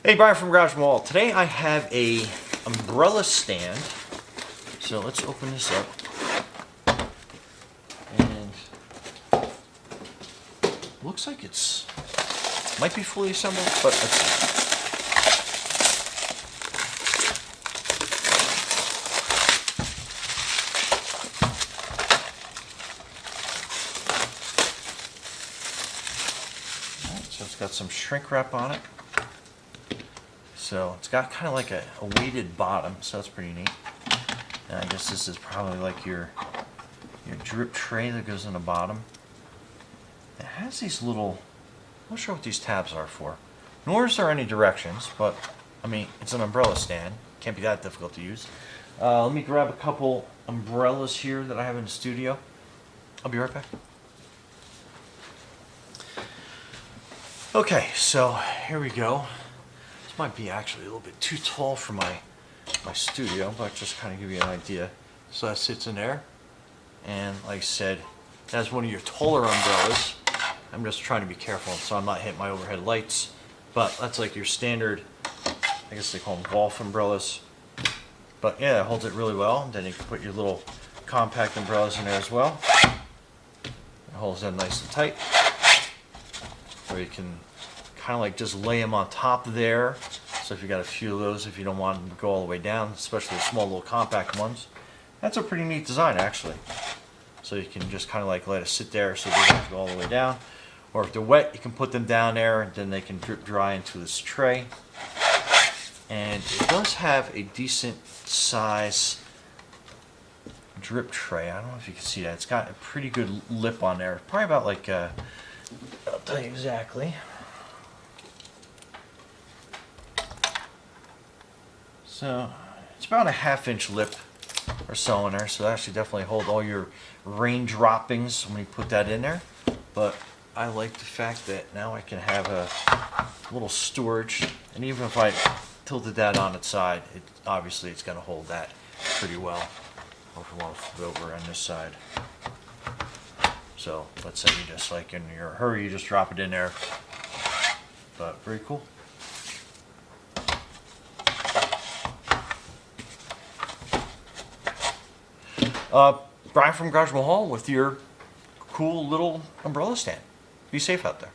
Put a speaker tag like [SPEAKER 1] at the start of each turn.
[SPEAKER 1] Hey, Brian from Garage Mall. Today I have a umbrella stand. So let's open this up. And looks like it's might be fully assembled, but let's see. So it's got some shrink wrap on it. So it's got kind of like a weighted bottom, so that's pretty neat. And I guess this is probably like your drip tray that goes on the bottom. It has these little, I'm not sure what these tabs are for. Nor is there any directions, but I mean, it's an umbrella stand. Can't be that difficult to use. Let me grab a couple umbrellas here that I have in the studio. I'll be right back. Okay, so here we go. This might be actually a little bit too tall for my studio, but just kind of give you an idea. So that sits in there, and like I said, that's one of your taller umbrellas. I'm just trying to be careful so I'm not hitting my overhead lights, but that's like your standard, I guess they call them golf umbrellas. But yeah, it holds it really well. Then you can put your little compact umbrellas in there as well. It holds them nice and tight. Or you can kind of like just lay them on top there. So if you got a few of those, if you don't want them to go all the way down, especially the small little compact ones, that's a pretty neat design actually. So you can just kind of like let it sit there so they don't have to go all the way down. Or if they're wet, you can put them down there and then they can drip dry into this tray. And it does have a decent size drip tray. I don't know if you can see that. It's got a pretty good lip on there. Probably about like, I'll tell you exactly. So it's about a 1/2 inch lip or so in there. So that actually definitely hold all your rain droppings when you put that in there. But I like the fact that now I can have a little storage, and even if I tilted that on its side, obviously it's going to hold that pretty well. Or if you want to flip it over on this side. So let's say you just like in your hurry, you just drop it in there. But very cool. Brian from Garage Mall with your cool little umbrella stand. Be safe out there.